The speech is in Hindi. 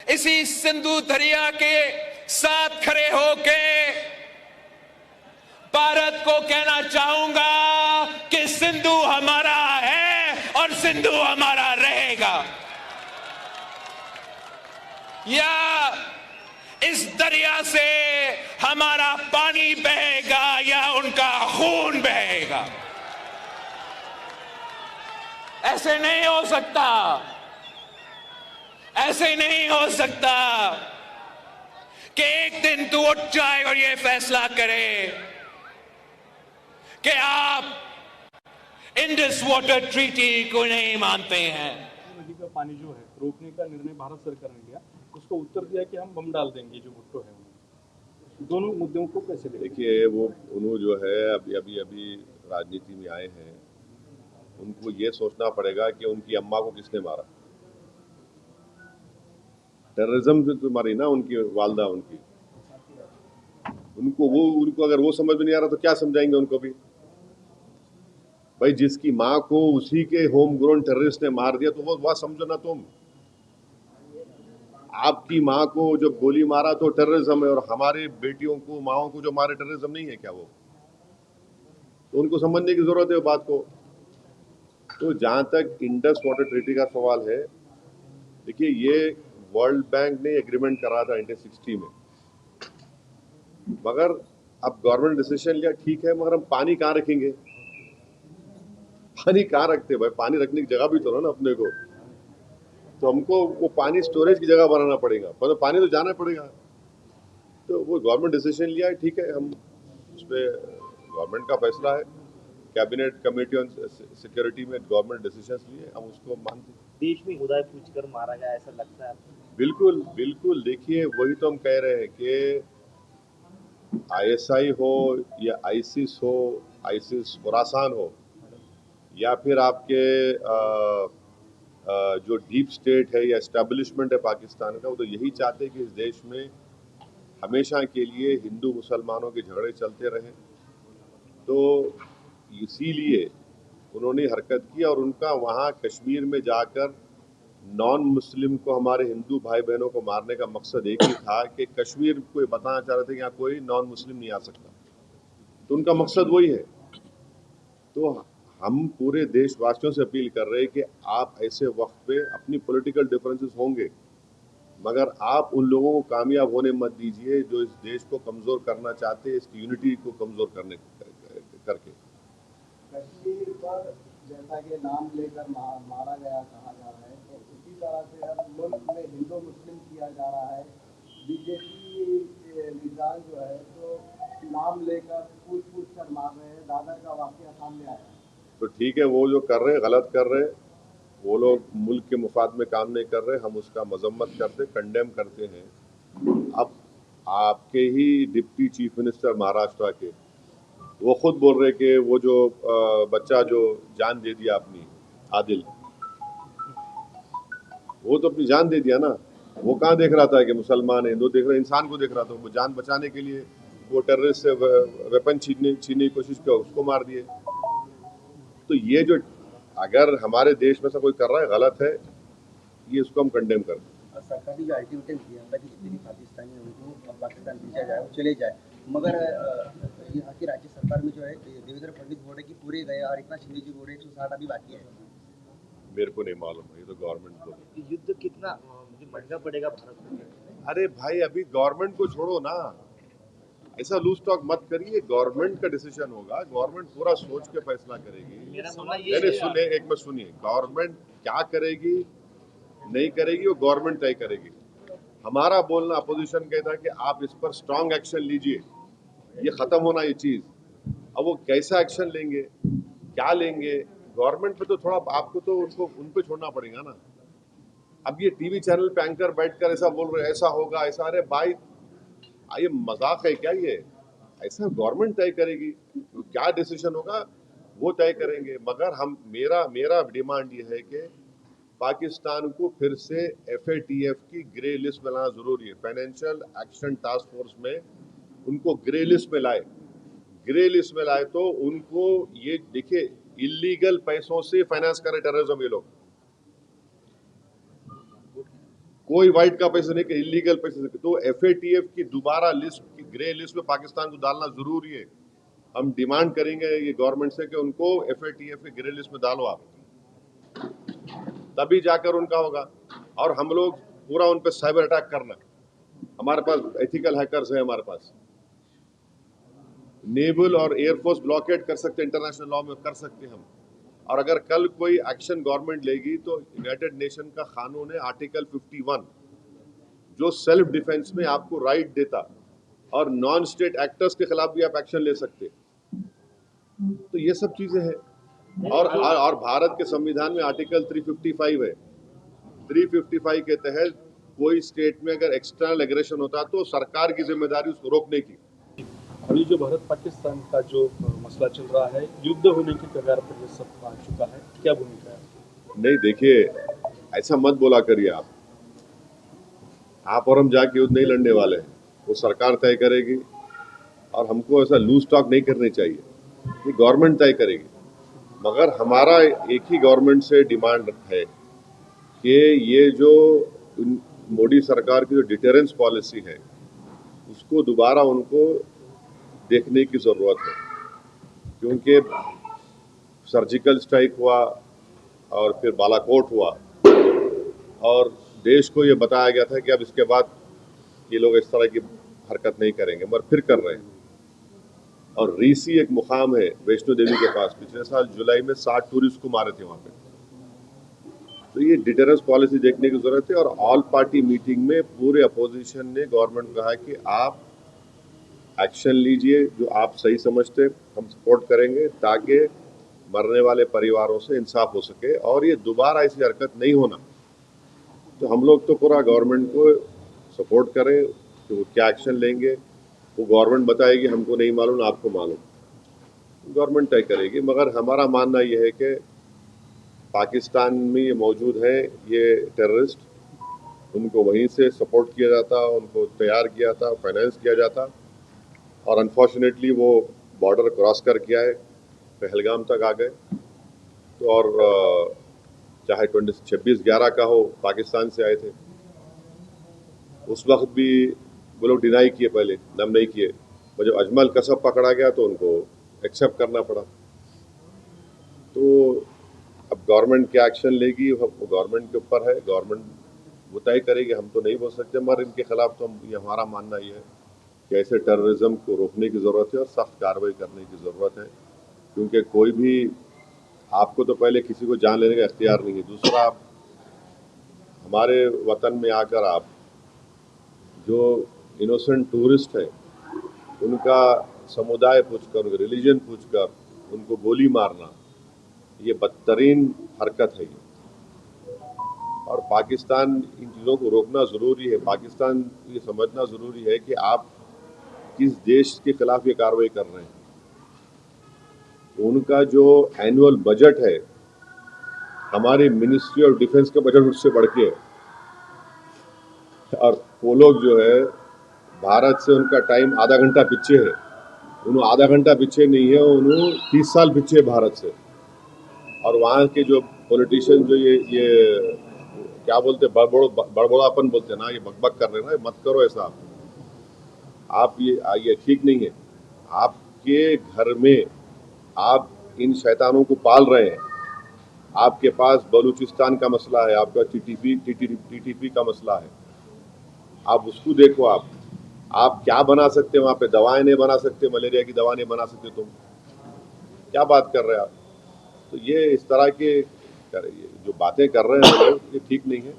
इसी सिंधु दरिया के साथ खड़े होके भारत को कहना चाहूंगा कि सिंधु हमारा है और सिंधु हमारा रहेगा। या इस दरिया से हमारा पानी बहेगा या उनका खून बहेगा। ऐसे नहीं हो सकता, ऐसे नहीं हो सकता कि एक दिन तू उठ जाए और ये फैसला करे कि आप इंडस वाटर ट्रीटी को नहीं मानते हैं। नदी का पानी जो है रोकने का निर्णय भारत सरकार ने लिया, उसका उत्तर दिया कि हम बम डाल देंगे जो भुट्टो है उन्होंने। दोनों मुद्दों को कैसे देखिए, वो उन्होंने जो है अभी राजनीति में आए हैं, उनको ये सोचना पड़ेगा कि उनकी अम्मा को किसने मारा। टेररिज्म से तो मारी ना उनकी वालदा उनकी। उनको अगर वो समझ में नहीं आ रहा तो क्या समझाएंगे उनको भी। भाई, जिसकी माँ को उसी के होम ग्रोन टेररिस्ट ने मार दिया तो वो बात समझो ना तुम। आपकी माँ को जब गोली मारा तो टेररिज्म है, और हमारे बेटियों को, माओं को जो मारे टेररिज्म नहीं है क्या वो? तो उनको समझने की जरूरत है बात को। तो जहां तक इंडस वाटर ट्रीटी का सवाल है, देखिए, ये वर्ल्ड बैंक ने एग्रीमेंट करा था 1960 में, मगर अब गवर्नमेंट डिसीजन लिया, ठीक है, मगर हम पानी कहाँ रखेंगे? पानी कहाँ रखते भाई? पानी रखने की जगह भी तो ना अपने को। तो हमको वो पानी स्टोरेज की जगह बनाना पड़ेगा, पर पानी तो जाना पड़ेगा। तो वो गवर्नमेंट डिसीजन लिया है, ठीक है, हम उस पर गवर्नमेंट का फैसला है। कैबिनेट कमेटी ऑन सिक्योरिटी में गवर्नमेंट डिसीजंस लिए, हम उसको मानते हैं। देश में खुदाई पूछकर मारा गया ऐसा लगता है? बिल्कुल बिल्कुल। देखिए, वही तो हम कह रहे हैं कि आईएसआई हो या आईसिस हो, आईसिस खुरासान हो, या फिर आपके जो डीप स्टेट है या एस्टेब्लिशमेंट है पाकिस्तान का, वो तो यही चाहते हैं कि इस देश में हमेशा के लिए हिंदू मुसलमानों के झगड़े चलते रहें। तो इसीलिए उन्होंने हरकत की, और उनका वहाँ कश्मीर में जाकर नॉन मुस्लिम को, हमारे हिंदू भाई बहनों को मारने का मकसद एक ही था कि कश्मीर को बताना चाह रहे थे कि यहाँ कोई नॉन मुस्लिम नहीं आ सकता। तो उनका मकसद वही है। तो हम पूरे देशवासियों से अपील कर रहे हैं कि आप ऐसे वक्त पे, अपनी पॉलिटिकल डिफरेंसेस होंगे, मगर आप उन लोगों को कामयाब होने मत दीजिए जो इस देश को कमजोर करना चाहते हैं, इसकी यूनिटी को कमजोर करने करके। कश्मीर पर जैसा कि नाम लेकर मारा गया कहा जा रहा है, तो उसी तरह से हर मुल्क में हिंदू मुस्लिम किया जा रहा है। बीजेपी के लीडर जो है तो नाम लेकर पूछ कर मार रहे हैं। दादा का वाकया सामने आया है। तो ठीक है, वो जो कर रहे हैं गलत कर रहे हैं, वो लोग मुल्क के मुफाद में काम नहीं कर रहे, हम उसका मजम्मत करते, कंडेम करते हैं। अब आपके ही डिप्टी चीफ मिनिस्टर महाराष्ट्र के, वो खुद बोल रहे कि वो जो बच्चा जो जान दे दिया अपनी, आदिल, वो तो अपनी जान दे दिया ना। वो कहाँ देख रहा था कि मुसलमान है, हिंदू देख रहा, इंसान को देख रहा था। वो जान बचाने के लिए वो टेररिस्ट से वेपन छीनने की कोशिश किया, उसको मार दिए। तो ये जो, अगर हमारे देश में से कोई कर रहा है गलत है, ये इसको हम कंडेम करते हैं। सरकार ने जो अल्टीमेटम दिया था कि जितने भी पाकिस्तानी हैं उनको पाकिस्तान भेजा जाए, वो चले जाए, मगर यहाँ की राज्य सरकार में जो है देवेंद्र फडणवीस बोल रहे कि पूरे गए, और एकनाथ शिंदे जी बोल रहे 160 अभी बाकी है। मेरे को नहीं मालूम, ये तो गवर्नमेंट को। युद्ध कितना महंगा पड़ेगा भारत को? अरे भाई, अभी गवर्नमेंट को छोड़ो ना, ऐसा लूज टॉक मत करिए। गवर्नमेंट का डिसीजन होगा, गवर्नमेंट पूरा सोच के फैसला करेगी। सुनिए, एक मिनट सुनिए। गवर्नमेंट क्या करेगी नहीं करेगी वो गवर्नमेंट तय करेगी। हमारा बोलना, अपोजिशन कहता है कि आप इस पर स्ट्रांग एक्शन लीजिए, ये खत्म होना ये चीज। अब वो कैसा एक्शन लेंगे, क्या लेंगे, गवर्नमेंट पे तो थोड़ा आपको तो उनको उन पे छोड़ना पड़ेगा ना। अब ये टीवी चैनल पे एंकर बैठकर ऐसा बोल रहे, ऐसा होगा ऐसा, अरे भाई ये मजाक है क्या? ये ऐसा गवर्नमेंट तय करेगी, क्या डिसीजन होगा वो तय करेंगे। मगर हम मेरा डिमांड ये है कि पाकिस्तान को फिर से FATF की ग्रे लिस्ट में लाना जरूरी है। फाइनेंशियल एक्शन टास्क फोर्स में उनको ग्रे लिस्ट में लाए। ग्रे लिस्ट में लाए तो उनको ये देखिए, इलीगल पैसों से फाइनेंस करे टेररिज्म ये लोग। कोई वाइट का पैसे नहीं कि इलीगल पैसे नहीं। तो FATF की दोबारा लिस्ट की ग्रे लिस्ट में पाकिस्तान को डालना जरूरी है। हम डिमांड करेंगे ये गवर्नमेंट से कि उनको FATF की ग्रे लिस्ट में डालो आप, तभी जाकर उनका होगा। और हम लोग पूरा उन पर साइबर अटैक करना, हमारे पास एथिकल हैकर्स है, हमारे पास नेवल और एयरफोर्स ब्लॉकेट कर सकते, इंटरनेशनल लॉ में कर सकते हम। और अगर कल कोई एक्शन गवर्नमेंट लेगी तो यूनाइटेड नेशन का कानून है आर्टिकल 51 जो सेल्फ डिफेंस में आपको राइट देता, और नॉन स्टेट एक्टर्स के खिलाफ भी आप एक्शन ले सकते। तो ये सब चीजें हैं। और भारत के संविधान में आर्टिकल 355 है। 355 के तहत कोई स्टेट में अगर एक्सटर्नल एग्रेशन होता तो सरकार की जिम्मेदारी उसको रोकने की। अभी जो भारत पाकिस्तान का जो मसला चल रहा है, युद्ध होने की कगार पर ये सब आ चुका है, क्या भूमिका है? नहीं देखिए, ऐसा मत बोला करिए आप और हम जाके युद्ध नहीं लड़ने वाले हैं, वो सरकार तय करेगी। और हमको ऐसा लूज टॉक नहीं करनी चाहिए, ये गवर्नमेंट तय करेगी। मगर हमारा एक ही गवर्नमेंट से डिमांड है कि ये जो मोदी सरकार की जो डिटेरेंस पॉलिसी है उसको दोबारा उनको देखने की जरूरत है, क्योंकि सर्जिकल स्ट्राइक हुआ और फिर बालाकोट हुआ और देश को ये बताया गया था कि अब इसके बाद ये लोग इस तरह की हरकत नहीं करेंगे, मगर फिर कर रहे हैं। और रीसी एक मुकाम है वैष्णो देवी के पास, पिछले साल जुलाई में 60 टूरिस्ट को मारे थे वहां पे। तो ये डिटेरेंस पॉलिसी देखने की जरूरत है। और ऑल पार्टी मीटिंग में पूरे अपोजिशन ने गवर्नमेंट को कहा कि आप एक्शन लीजिए, जो आप सही समझते हम सपोर्ट करेंगे, ताकि मरने वाले परिवारों से इंसाफ हो सके और ये दोबारा ऐसी हरकत नहीं होना। तो हम लोग तो पूरा गवर्नमेंट को सपोर्ट करें कि वो क्या एक्शन लेंगे, वो गवर्नमेंट बताएगी, हमको नहीं मालूम, आपको मालूम, गवर्नमेंट तय करेगी। मगर हमारा मानना ये है कि पाकिस्तान में ये मौजूद हैं ये टेररिस्ट, उनको वहीं से सपोर्ट किया जाता, उनको तैयार किया था, फाइनेंस किया जाता, और अनफॉर्चुनेटली वो बॉर्डर क्रॉस कर किया है, पहलगाम तक आ गए। तो और चाहे 26/11 का हो, पाकिस्तान से आए थे, उस वक्त भी वो लोग डिनाई किए, पहले दम नहीं किए, और जब अजमल कसब पकड़ा गया तो उनको एक्सेप्ट करना पड़ा। तो अब गवर्नमेंट क्या एक्शन लेगी वो गवर्नमेंट के ऊपर है, गवर्नमेंट वो तय करेगी, हम तो नहीं बोल सकते। मगर इनके खिलाफ तो ये हमारा मानना ये है कि ऐसे टेररिज्म को रोकने की ज़रूरत है और सख्त कार्रवाई करने की ज़रूरत है, क्योंकि कोई भी, आपको तो पहले किसी को जान लेने का इख्तियार नहीं है, दूसरा हमारे वतन में आकर आप जो इनोसेंट टूरिस्ट है उनका समुदाय पूछकर, उनका रिलीजन पूछकर उनको गोली मारना, ये बदतरीन हरकत है। और पाकिस्तान इन चीज़ों को रोकना ज़रूरी है। पाकिस्तान ये समझना ज़रूरी है कि आप किस देश के खिलाफ ये कार्रवाई कर रहे हैं। उनका जो एनुअल बजट है, हमारी मिनिस्ट्री ऑफ डिफेंस का बजट उससे बढ़ के है। और वो लोग जो है भारत से उनका टाइम आधा घंटा पीछे है, उन्होंने आधा घंटा पीछे नहीं है, उन्होंने 30 साल पीछे है भारत से। और वहाँ के जो पॉलिटिशियन जो ये क्या बोलते हैं, बड़बड़ापन बोलते हैं ना, ये बकबक कर रहे हैं ना, मत करो ऐसा। आप ये ठीक नहीं है। आपके घर में आप इन शैतानों को पाल रहे हैं। आपके पास बलूचिस्तान का मसला है, आपका टीटीपी का मसला है, आप उसको देखो। आप क्या बना सकते हैं वहाँ पे? दवाएं नहीं बना सकते, मलेरिया की दवा नहीं बना सकते, तुम क्या बात कर रहे हैं आप? तो ये इस तरह के जो बातें कर रहे हैं लोग, ये ठीक नहीं है।